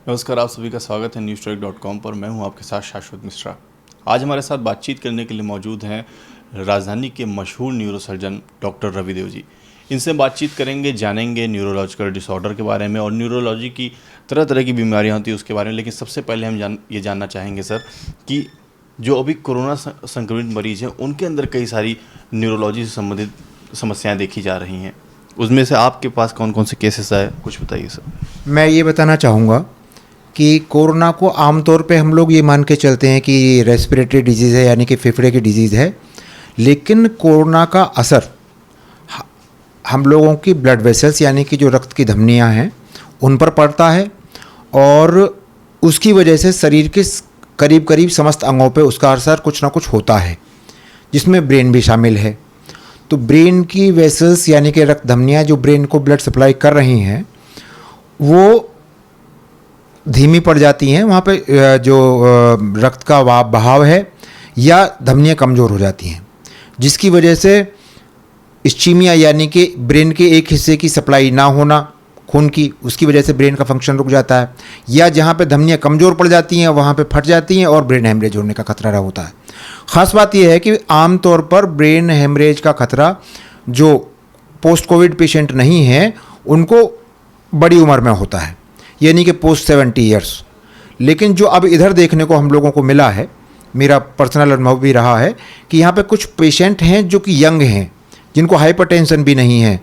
नमस्कार, आप सभी का स्वागत है newstalk.com पर। मैं हूं आपके साथ शाश्वत मिश्रा। आज हमारे साथ बातचीत करने के लिए मौजूद हैं राजधानी के मशहूर न्यूरोसर्जन डॉक्टर रविदेव जी। इनसे बातचीत करेंगे, जानेंगे न्यूरोलॉजिकल डिसऑर्डर के बारे में और न्यूरोलॉजी की तरह तरह की बीमारियां होती हैं उसके बारे में। लेकिन सबसे पहले हम ये जानना चाहेंगे सर कि जो अभी कोरोना संक्रमित मरीज़ हैं उनके अंदर कई सारी न्यूरोलॉजी से संबंधित समस्याएँ देखी जा रही हैं। उसमें से आपके पास कौन कौन से केसेस आए, कुछ बताइए सर। मैं ये बताना चाहूँगा कि कोरोना को आमतौर पे हम लोग ये मान के चलते हैं कि रेस्पिरेटरी डिजीज़ है, यानी कि फेफड़े की डिजीज़ है। लेकिन कोरोना का असर हम लोगों की ब्लड वेसल्स यानी कि जो रक्त की धमनियाँ हैं उन पर पड़ता है और उसकी वजह से शरीर के करीब करीब समस्त अंगों पे उसका असर कुछ ना कुछ होता है, जिसमें ब्रेन भी शामिल है। तो ब्रेन की वेसल्स यानी कि रक्त धमनियाँ जो ब्रेन को ब्लड सप्लाई कर रही हैं वो धीमी पड़ जाती हैं। वहाँ पे जो रक्त का बहाव है या धमनियाँ कमज़ोर हो जाती हैं, जिसकी वजह से इस्चीमिया यानी कि ब्रेन के एक हिस्से की सप्लाई ना होना खून की, उसकी वजह से ब्रेन का फंक्शन रुक जाता है। या जहाँ पे धमनियाँ कमज़ोर पड़ जाती हैं वहाँ पे फट जाती हैं और ब्रेन हेमरेज होने का खतरा रहा होता है। ख़ास बात यह है कि आमतौर पर ब्रेन हेमरेज का खतरा जो पोस्ट कोविड पेशेंट नहीं हैं उनको बड़ी उम्र में होता है, यानी कि पोस्ट 70 ईयर्स। लेकिन जो अब इधर देखने को हम लोगों को मिला है, मेरा पर्सनल अनुभव भी रहा है कि यहाँ पे कुछ पेशेंट हैं जो कि यंग हैं, जिनको हाइपरटेंशन भी नहीं है,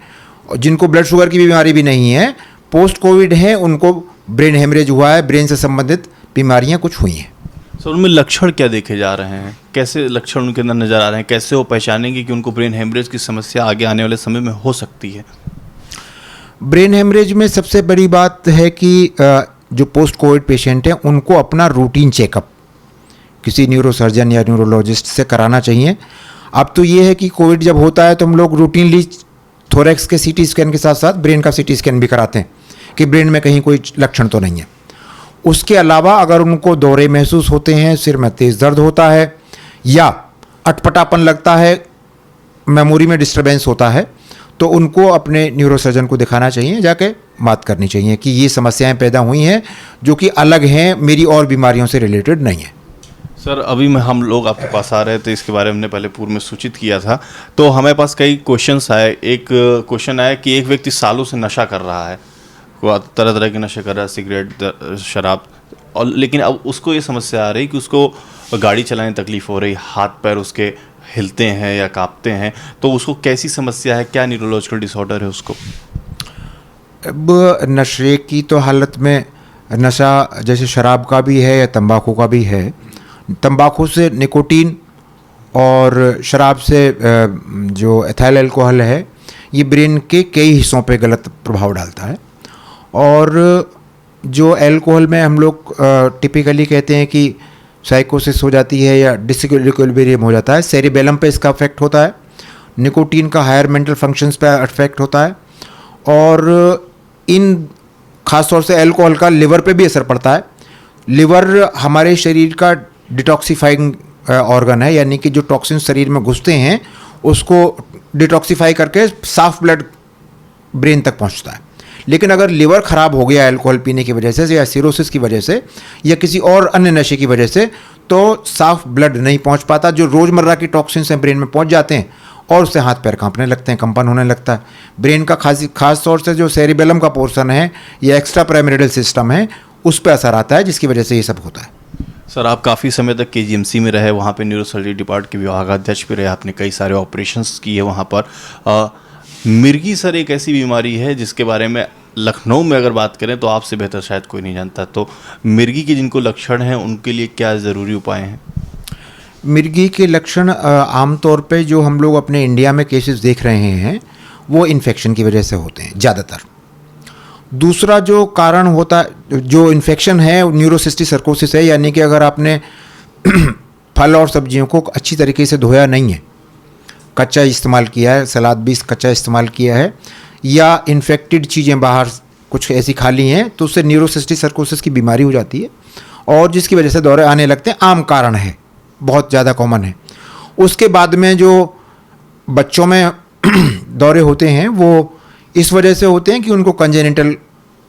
जिनको ब्लड शुगर की बीमारी भी नहीं है, पोस्ट कोविड हैं, उनको ब्रेन हेमरेज हुआ है, ब्रेन से संबंधित बीमारियाँ कुछ हुई हैं। सर, उनमें लक्षण क्या देखे जा रहे हैं? कैसे लक्षण उनके अंदर नज़र आ रहे हैं? कैसे वो पहचानेंगे कि उनको ब्रेन हेमरेज की समस्या आगे आने वाले समय में हो सकती है? ब्रेन हेमरेज में सबसे बड़ी बात है कि जो पोस्ट कोविड पेशेंट हैं उनको अपना रूटीन चेकअप किसी न्यूरोसर्जन या न्यूरोलॉजिस्ट से कराना चाहिए। अब तो ये है कि कोविड जब होता है तो हम लोग रूटीनली थोरैक्स के सीटी स्कैन के साथ साथ ब्रेन का सीटी स्कैन भी कराते हैं कि ब्रेन में कहीं कोई लक्षण तो नहीं है। उसके अलावा अगर उनको दौरे महसूस होते हैं, सिर में तेज़ दर्द होता है या अटपटापन लगता है, मेमोरी में डिस्टर्बेंस होता है, तो उनको अपने न्यूरोसर्जन को दिखाना चाहिए, जाके बात करनी चाहिए कि ये समस्याएं पैदा हुई हैं जो कि अलग हैं, मेरी और बीमारियों से रिलेटेड नहीं है। सर, अभी हम लोग आपके पास आ रहे थे, इसके बारे में हमने पहले पूर्व में सूचित किया था, तो हमारे पास कई क्वेश्चंस आए। एक क्वेश्चन आया कि एक व्यक्ति सालों से नशा कर रहा है, तरह तरह के नशे कर रहा है, सिगरेट, शराब, और लेकिन अब उसको ये समस्या आ रही कि उसको गाड़ी चलाने में तकलीफ़ हो रही, हाथ पैर उसके हिलते हैं या कांपते हैं। तो उसको कैसी समस्या है, क्या न्यूरोलॉजिकल डिसऑर्डर है उसको? अब नशे की तो हालत में नशा जैसे शराब का भी है या तंबाकू का भी है। तंबाकू से निकोटीन और शराब से जो एथाइल अल्कोहल है ये ब्रेन के कई हिस्सों पे गलत प्रभाव डालता है। और जो अल्कोहल में हम लोग टिपिकली कहते हैं कि साइकोसिस हो जाती है या डिसइक्विलिब्रियम हो जाता है, सेरिबेलम पे इसका अफेक्ट होता है। निकोटीन का हायर मेंटल फंक्शंस पे अफेक्ट होता है और इन खास तौर से अल्कोहल का लिवर पे भी असर पड़ता है। लिवर हमारे शरीर का डिटॉक्सिफाइंग ऑर्गन है, यानी कि जो टॉक्सिन शरीर में घुसते हैं उसको डिटॉक्सिफाई करके साफ ब्लड ब्रेन तक पहुंचता है। लेकिन अगर लिवर ख़राब हो गया अल्कोहल पीने की वजह से या सिरोसिस की वजह से या किसी और अन्य नशे की वजह से, तो साफ ब्लड नहीं पहुंच पाता। जो रोज़मर्रा की टॉक्सिन्स हैं ब्रेन में पहुंच जाते हैं और उससे हाथ पैर कांपने लगते हैं, कंपन होने लगता है। ब्रेन का खास तौर से जो सेरिबेलम का पोर्शन है या एक्स्ट्रा पिरामिडल सिस्टम है उस पर असर आता है, जिसकी वजह से ये सब होता है। सर, आप काफ़ी समय तक KGMC में रहे, वहाँ पे न्यूरोसर्जरी डिपार्ट के विभागाध्यक्ष भी रहे, आपने कई सारे ऑपरेशंस किए वहाँ पर। मिर्गी सर एक ऐसी बीमारी है जिसके बारे में लखनऊ में अगर बात करें तो आपसे बेहतर शायद कोई नहीं जानता। तो मिर्गी के जिनको लक्षण हैं उनके लिए क्या ज़रूरी उपाय हैं? मिर्गी के लक्षण आमतौर पे जो हम लोग अपने इंडिया में केसेस देख रहे हैं वो इन्फेक्शन की वजह से होते हैं ज़्यादातर। दूसरा जो कारण होता है, जो इन्फेक्शन है, न्यूरोसिस्टिक सर्कोसिस है, यानी कि अगर आपने फल और सब्जियों को अच्छी तरीके से धोया नहीं है, कच्चा इस्तेमाल किया है, सलाद भी कच्चा इस्तेमाल किया है, या इन्फेक्टेड चीज़ें बाहर कुछ ऐसी खा ली हैं, तो उससे न्यूरोसिस्टिक सर्कोसिस की बीमारी हो जाती है और जिसकी वजह से दौरे आने लगते हैं। आम कारण है, बहुत ज़्यादा कॉमन है। उसके बाद में जो बच्चों में दौरे होते हैं वो इस वजह से होते हैं कि उनको कंजेनिटल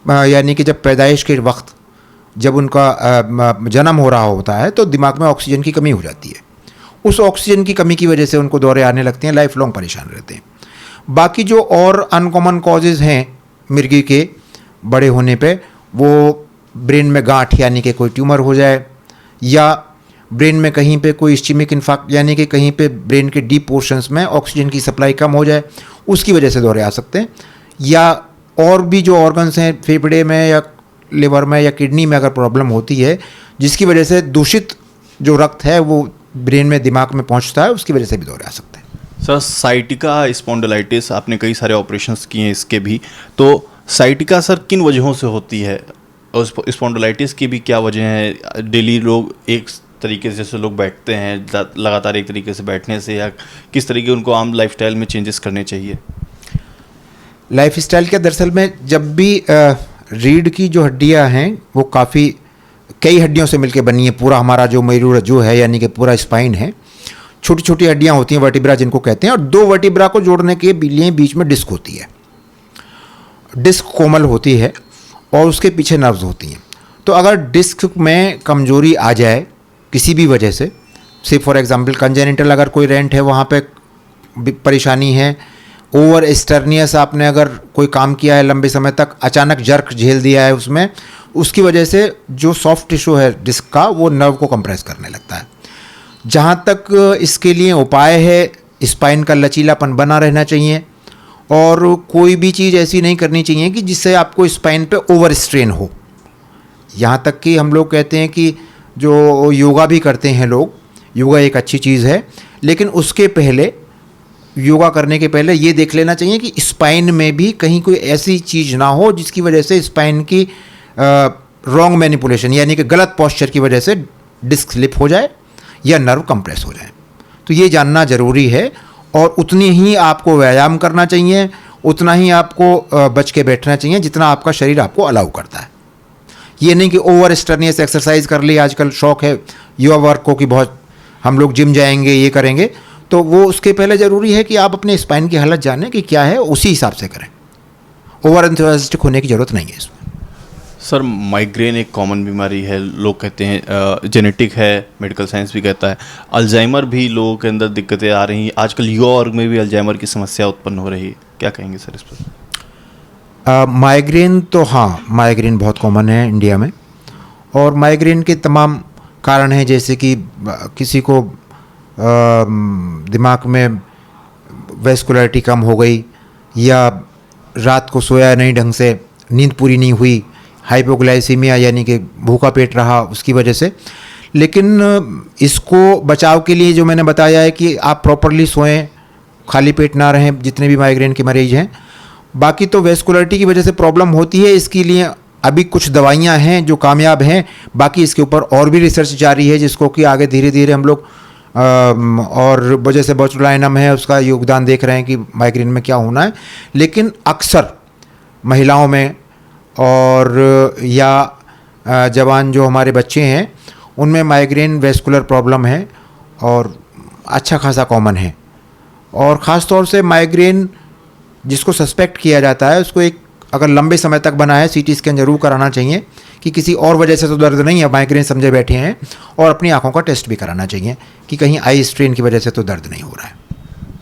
यानी कि जब पैदाइश के वक्त जब उनका जन्म हो रहा होता है तो दिमाग में ऑक्सीजन की कमी हो जाती है। उस ऑक्सीजन की कमी की वजह से उनको दौरे आने लगते हैं, लाइफ लॉन्ग परेशान रहते हैं। बाकी जो और अनकॉमन कॉजेज़ हैं मिर्गी के बड़े होने पे, वो ब्रेन में गांठ यानी कि कोई ट्यूमर हो जाए, या ब्रेन में कहीं पे कोई इस्चेमिक इन्फाक्ट यानी कि कहीं पे ब्रेन के डीप पोर्शंस में ऑक्सीजन की सप्लाई कम हो जाए, उसकी वजह से दौरे आ सकते हैं। या और भी जो ऑर्गन्स हैं फेफड़े में या लिवर में या किडनी में अगर प्रॉब्लम होती है, जिसकी वजह से दूषित जो रक्त है वो ब्रेन में दिमाग में पहुंचता है, उसकी वजह से भी दौरे आ सकते हैं। सर साइटिका स्पॉन्डिलाइटिस, आपने कई सारे ऑपरेशंस किए हैं इसके भी, तो साइटिका सर किन वजहों से होती है और स्पॉन्डिलाइटिस की भी क्या वजह है? डेली लोग एक तरीके से जैसे लोग बैठते हैं लगातार एक तरीके से बैठने से, या किस तरीके उनको आम लाइफस्टाइल में चेंजेस करने चाहिए? लाइफस्टाइल के दरअसल में जब भी रीढ़ की जो हड्डियां हैं वो कई हड्डियों से मिलकर बनी है। पूरा हमारा जो मेरुरज्जु है यानी कि पूरा स्पाइन है, छोटी छोटी हड्डियां होती हैं वर्टिब्रा जिनको कहते हैं, और दो वर्टिब्रा को जोड़ने के लिए बीच में डिस्क होती है। डिस्क कोमल होती है और उसके पीछे नर्व्स होती हैं। तो अगर डिस्क में कमजोरी आ जाए किसी भी वजह से फॉर एग्जांपल कंजेनिटल अगर कोई रेंट है वहाँ पे परेशानी है, ओवर स्टर्नियस आपने अगर कोई काम किया है लंबे समय तक, अचानक जर्क झेल दिया है उसमें, उसकी वजह से जो सॉफ्ट टिश्यू है डिस्क का वो नर्व को कंप्रेस करने लगता है। जहाँ तक इसके लिए उपाय है, स्पाइन का लचीलापन बना रहना चाहिए और कोई भी चीज़ ऐसी नहीं करनी चाहिए कि जिससे आपको स्पाइन पे ओवर स्ट्रेन हो। यहाँ तक कि हम लोग कहते हैं कि जो योगा भी करते हैं लोग, योगा एक अच्छी चीज़ है, लेकिन उसके पहले योगा करने के पहले ये देख लेना चाहिए कि स्पाइन में भी कहीं कोई ऐसी चीज़ ना हो जिसकी वजह से स्पाइन की रॉन्ग मैनिपुलेशन यानी कि गलत पोस्चर की वजह से डिस्क स्लिप हो जाए या नर्व कंप्रेस हो जाए। तो ये जानना ज़रूरी है और उतनी ही आपको व्यायाम करना चाहिए, उतना ही आपको बच के बैठना चाहिए जितना आपका शरीर आपको अलाउ करता है। ये नहीं कि ओवर स्टर्नियस एक्सरसाइज कर ली, आजकल शौक है युवा वर्ग को कि बहुत हम लोग जिम जाएंगे ये करेंगे, तो वो उसके पहले ज़रूरी है कि आप अपने स्पाइन की हालत जानें कि क्या है, उसी हिसाब से करें। ओवर एंथुसियास्टिक होने की ज़रूरत नहीं है इसमें। सर माइग्रेन एक कॉमन बीमारी है, लोग कहते हैं जेनेटिक है, मेडिकल साइंस भी कहता है। अल्जाइमर भी लोगों के अंदर दिक्कतें आ रही हैं, आजकल युवा वर्ग में भी अल्जाइमर की समस्या उत्पन्न हो रही है, क्या कहेंगे सर इस पर? माइग्रेन तो हाँ, माइग्रेन बहुत कॉमन है इंडिया में और माइग्रेन के तमाम कारण हैं, जैसे कि किसी को दिमाग में वेस्कुलरिटी कम हो गई या रात को सोया नहीं ढंग से, नींद पूरी नहीं हुई, हाइपोग्लाइसीमिया यानी कि भूखा पेट रहा उसकी वजह से। लेकिन इसको बचाव के लिए जो मैंने बताया है कि आप प्रॉपरली सोएं, खाली पेट ना रहें जितने भी माइग्रेन के मरीज हैं। बाकी तो वेस्कुलरिटी की वजह से प्रॉब्लम होती है, इसके लिए अभी कुछ दवाइयां हैं जो कामयाब हैं, बाकी इसके ऊपर और भी रिसर्च जारी है जिसको कि आगे धीरे धीरे हम लोग और वजह से बोtulinum है उसका योगदान देख रहे हैं कि माइग्रेन में क्या होना है। लेकिन अक्सर महिलाओं में और या जवान जो हमारे बच्चे हैं उनमें माइग्रेन वेस्कुलर प्रॉब्लम है और अच्छा खासा कॉमन है। और ख़ास तौर से माइग्रेन जिसको सस्पेक्ट किया जाता है उसको एक अगर लंबे समय तक बना है सीटी स्कैन जरूर कराना चाहिए कि किसी और वजह से तो दर्द नहीं है, माइग्रेन समझे बैठे हैं, और अपनी आंखों का टेस्ट भी कराना चाहिए कि कहीं आई स्ट्रेन की वजह से तो दर्द नहीं हो रहा है।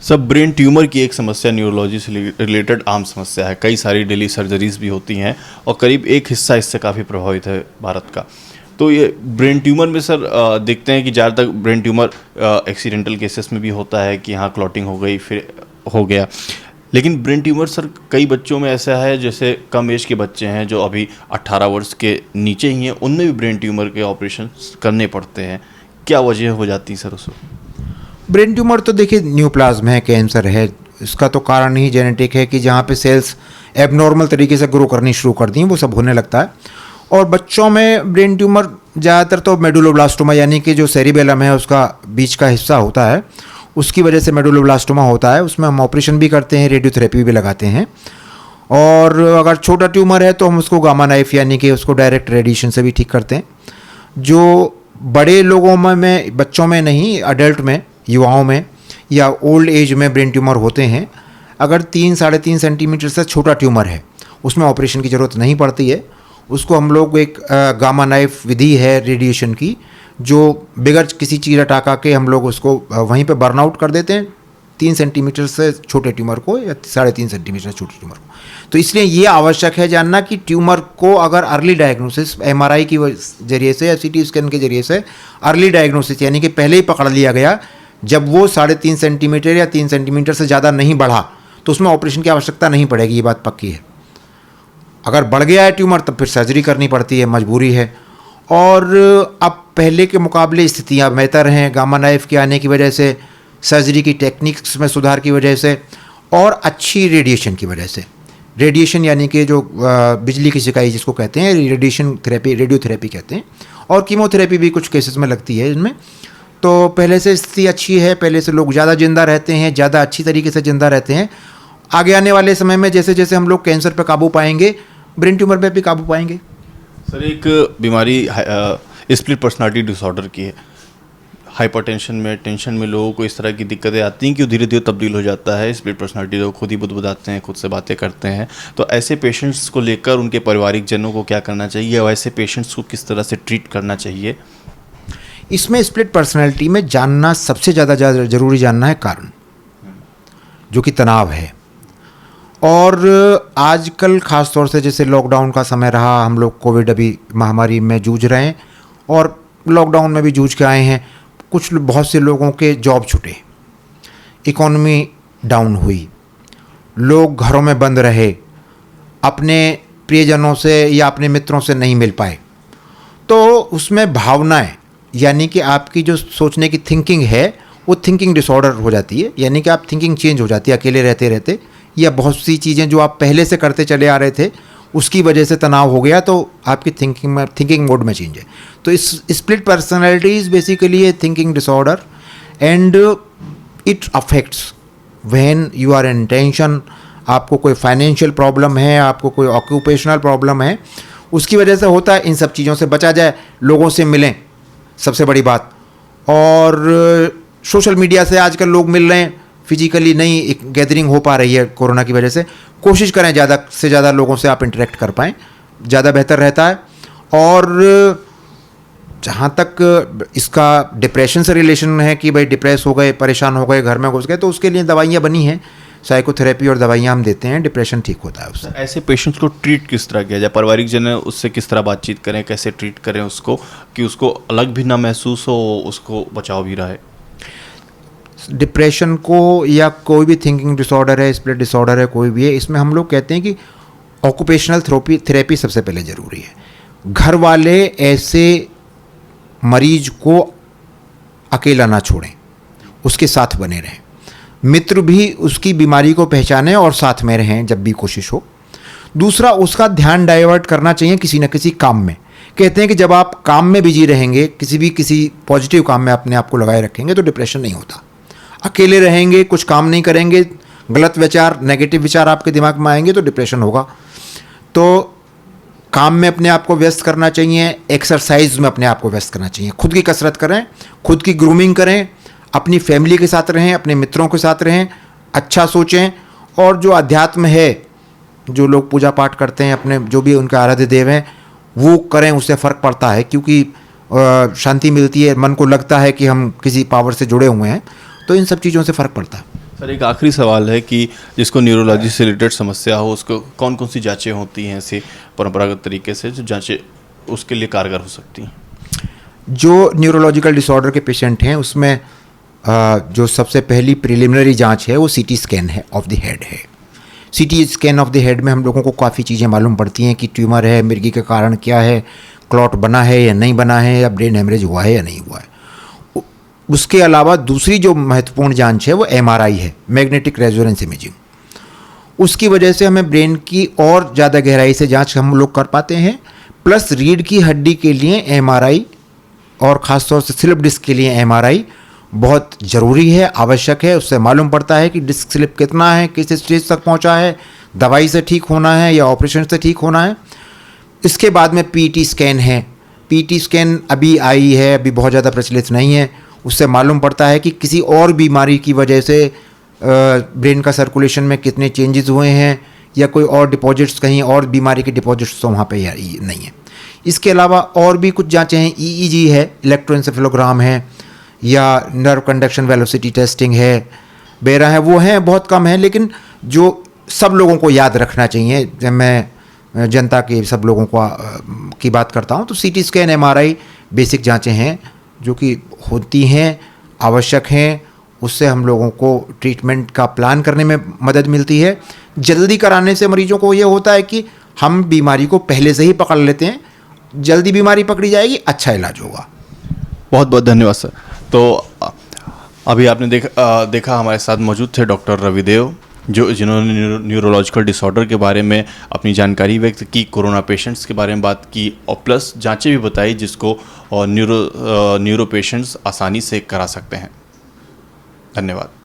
सब ब्रेन ट्यूमर की एक समस्या न्यूरोलॉजी से रिलेटेड आम समस्या है, कई सारी डेली सर्जरीज भी होती हैं और करीब एक हिस्सा इससे काफ़ी प्रभावित है भारत का। तो ये ब्रेन ट्यूमर में सर देखते हैं कि ज़्यादातर ब्रेन ट्यूमर एक्सीडेंटल केसेस में भी होता है कि हाँ क्लॉटिंग हो गई फिर हो गया, लेकिन ब्रेन ट्यूमर सर कई बच्चों में ऐसा है, जैसे कम एज के बच्चे हैं जो अभी 18 वर्ष के नीचे ही हैं, उनमें भी ब्रेन ट्यूमर के ऑपरेशन करने पड़ते हैं, क्या वजह हो जाती है सर उसमें? ब्रेन ट्यूमर तो देखिए न्यूप्लाज्म है, कैंसर है, इसका तो कारण ही जेनेटिक है कि जहाँ पे सेल्स एबनॉर्मल तरीके से ग्रो करनी शुरू कर दी वो सब होने लगता है। और बच्चों में ब्रेन ट्यूमर ज़्यादातर तो मेडुलोब्लास्टोमा यानी कि जो सेरिबेलम है उसका बीच का हिस्सा होता है, उसकी वजह से मेडुलोब्लास्टोमा होता है। उसमें हम ऑपरेशन भी करते हैं, रेडियोथेरेपी भी लगाते हैं। और अगर छोटा ट्यूमर है तो हम उसको गामा नाइफ यानी कि उसको डायरेक्ट रेडिएशन से भी ठीक करते हैं। जो बड़े लोगों में बच्चों में नहीं, अडल्ट में, युवाओं में या ओल्ड एज में ब्रेन ट्यूमर होते हैं, अगर 3-3.5 सेंटीमीटर से छोटा ट्यूमर है उसमें ऑपरेशन की ज़रूरत नहीं पड़ती है। उसको हम लोग एक गामा नाइफ विधि है रेडिएशन की, जो बगैर किसी चीज़ हटा के हम लोग उसको वहीं पे बर्नआउट कर देते हैं 3 सेंटीमीटर से छोटे ट्यूमर को या 3.5 सेंटीमीटर से छोटे ट्यूमर को। तो इसलिए ये आवश्यक है जानना कि ट्यूमर को अगर अर्ली डायग्नोसिस एमआरआई की जरिए से या सीटी स्कैन के जरिए से अर्ली डायग्नोसिस यानी कि पहले ही पकड़ लिया गया, जब वो 3.5 सेंटीमीटर या 3 सेंटीमीटर से ज़्यादा नहीं बढ़ा तो उसमें ऑपरेशन की आवश्यकता नहीं पड़ेगी, ये बात पक्की है। अगर बढ़ गया है ट्यूमर तब फिर सर्जरी करनी पड़ती है, मजबूरी है। और अब पहले के मुकाबले स्थितियाँ बेहतर हैं गामा नाइफ के आने की वजह से, सर्जरी की टेक्निक्स में सुधार की वजह से और अच्छी रेडिएशन की वजह से। रेडिएशन यानी कि जो बिजली की सिकाई जिसको कहते हैं, रेडिएशन थेरेपी, रेडियोथेरेपी कहते हैं, और कीमोथेरेपी भी कुछ केसेस में लगती है इनमें। तो पहले से स्थिति अच्छी है, पहले से लोग ज़्यादा जिंदा रहते हैं, ज़्यादा अच्छी तरीके से जिंदा रहते हैं। आगे आने वाले समय में जैसे जैसे हम लोग कैंसर पर काबू पाएंगे, ब्रेन ट्यूमर पर भी काबू पाएंगे। सर, एक बीमारी स्प्लिट पर्सनालिटी डिसऑर्डर की है। हाइपरटेंशन में, टेंशन में लोगों को इस तरह की दिक्कतें आती हैं कि वो धीरे धीरे तब्दील हो जाता है स्प्लिट पर्सनालिटी, लोग खुद ही बुदबुदाते हैं, खुद से बातें करते हैं। तो ऐसे पेशेंट्स को लेकर उनके पारिवारिक जनों को क्या करना चाहिए और ऐसे पेशेंट्स को किस तरह से ट्रीट करना चाहिए? इसमें स्प्लिट पर्सनालिटी में जानना सबसे ज़्यादा ज़रूरी जानना है कारण, जो कि तनाव है। और आजकल ख़ास तौर से जैसे लॉकडाउन का समय रहा, हम लोग कोविड अभी महामारी में जूझ रहे हैं और लॉकडाउन में भी जूझ के आए हैं। बहुत से लोगों के जॉब छूटे, इकोनॉमी डाउन हुई, लोग घरों में बंद रहे, अपने प्रियजनों से या अपने मित्रों से नहीं मिल पाए। तो उसमें भावनाएं यानी कि आपकी जो सोचने की थिंकिंग है वो थिंकिंग डिसऑर्डर हो जाती है, यानी कि आप थिंकिंग चेंज हो जाती है अकेले रहते रहते, या बहुत सी चीज़ें जो आप पहले से करते चले आ रहे थे उसकी वजह से तनाव हो गया, तो आपकी थिंकिंग मोड में चेंज है। तो इस split personality is basically a thinking disorder and it affects when you are in tension. आपको कोई फाइनेंशियल प्रॉब्लम है, आपको कोई ऑक्यूपेशनल प्रॉब्लम है, उसकी वजह से होता है। इन सब चीज़ों से बचा जाए, लोगों से मिलें, सबसे बड़ी बात। और सोशल मीडिया से आजकल लोग मिल रहे हैं, फिजिकली नहीं एक गैदरिंग हो पा रही है कोरोना की वजह से। कोशिश करें ज़्यादा से ज़्यादा लोगों से आप इंटरेक्ट कर पाएँ, ज़्यादा बेहतर रहता है। और जहाँ तक इसका डिप्रेशन से रिलेशन है कि भाई डिप्रेस हो गए, परेशान हो गए, घर में घुस गए, तो उसके लिए दवाइयाँ बनी हैं, साइकोथेरेपी और दवाइयाँ हम देते हैं, डिप्रेशन ठीक होता है उससे। ऐसे पेशेंट्स को ट्रीट किस तरह किया जाए? पारिवारिक जन है, उससे किस तरह बातचीत करें, कैसे ट्रीट करें उसको कि उसको अलग भी ना महसूस हो, उसको बचाव भी रहे? डिप्रेशन को या कोई भी थिंकिंग डिसऑर्डर है, स्प्लिट डिसऑर्डर है, कोई भी है, इसमें हम लोग कहते हैं कि ऑक्यूपेशनल थेरेपी सबसे पहले ज़रूरी है। घर वाले ऐसे मरीज को अकेला ना छोड़ें, उसके साथ बने रहें। मित्र भी उसकी बीमारी को पहचानें और साथ में रहें जब भी कोशिश हो। दूसरा, उसका ध्यान डाइवर्ट करना चाहिए किसी न किसी काम में। कहते हैं कि जब आप काम में बिजी रहेंगे, किसी पॉजिटिव काम में अपने आप को लगाए रखेंगे तो डिप्रेशन नहीं होता। अकेले रहेंगे, कुछ काम नहीं करेंगे, गलत विचार, नेगेटिव विचार आपके दिमाग में आएंगे तो डिप्रेशन होगा। तो काम में अपने आप को व्यस्त करना चाहिए, एक्सरसाइज में अपने आप को व्यस्त करना चाहिए, खुद की कसरत करें, खुद की ग्रूमिंग करें, अपनी फैमिली के साथ रहें, अपने मित्रों के साथ रहें, अच्छा सोचें। और जो अध्यात्म है, जो लोग पूजा पाठ करते हैं, अपने जो भी उनके आराध्य देव हैं वो करें, उससे फ़र्क पड़ता है, क्योंकि शांति मिलती है, मन को लगता है कि हम किसी पावर से जुड़े हुए हैं। तो इन सब चीज़ों से फ़र्क पड़ता है। सर, एक आखिरी सवाल है कि जिसको न्यूरोलॉजी से रिलेटेड समस्या हो, उसको कौन कौन सी जांचें होती हैं ऐसे परंपरागत तरीके से, जो जांचें उसके लिए कारगर हो सकती हैं? जो न्यूरोलॉजिकल डिसऑर्डर के पेशेंट हैं उसमें जो सबसे पहली प्रिलिमिनरी जांच है वो सीटी स्कैन है ऑफ द हेड है। CT scan of the head में हम लोगों को काफ़ी चीज़ें मालूम पड़ती हैं कि ट्यूमर है, मिर्गी का कारण क्या है, क्लॉट बना है या नहीं बना है, या ब्रेन हेमरेज हुआ है या नहीं हुआ है। उसके अलावा दूसरी जो महत्वपूर्ण जांच है वो एमआरआई है, मैग्नेटिक रेजोनेंस इमेजिंग। उसकी वजह से हमें ब्रेन की और ज़्यादा गहराई से जांच हम लोग कर पाते हैं। प्लस रीढ़ की हड्डी के लिए एमआरआई और ख़ासतौर से स्लिप डिस्क के लिए एमआरआई बहुत ज़रूरी है, आवश्यक है। उससे मालूम पड़ता है कि डिस्क स्लिप कितना है, किस स्टेज तक पहुंचा है, दवाई से ठीक होना है या ऑपरेशन से ठीक होना है। इसके बाद में पीटी स्कैन है। पीटी स्कैन अभी आई है, अभी बहुत ज़्यादा प्रचलित नहीं है। उससे मालूम पड़ता है कि किसी और बीमारी की वजह से ब्रेन का सर्कुलेशन में कितने चेंजेस हुए हैं, या कोई और डिपॉजिट्स कहीं और बीमारी के डिपॉजिट्स तो वहाँ पे नहीं है। इसके अलावा और भी कुछ जांचें हैं, EEG है, इलेक्ट्रोएंसेफेलोग्राम है, या नर्व कंडक्शन वेलोसिटी टेस्टिंग है, बेरा है, वो हैं, बहुत कम है, लेकिन जो सब लोगों को याद रखना चाहिए, जब मैं जनता के सब लोगों को की बात करता हूँ, तो CT स्कैन, MRI बेसिक जांचें हैं जो कि होती हैं, आवश्यक हैं। उससे हम लोगों को ट्रीटमेंट का प्लान करने में मदद मिलती है। जल्दी कराने से मरीजों को ये होता है कि हम बीमारी को पहले से ही पकड़ लेते हैं, जल्दी बीमारी पकड़ी जाएगी, अच्छा इलाज होगा। बहुत बहुत धन्यवाद सर। तो अभी आपने देखा हमारे साथ मौजूद थे डॉक्टर रविदेव, जिन्होंने न्यूरोलॉजिकल डिसऑर्डर के बारे में अपनी जानकारी व्यक्त की, कोरोना पेशेंट्स के बारे में बात की और प्लस जांचें भी बताई जिसको न्यूरो पेशेंट्स आसानी से करा सकते हैं। धन्यवाद।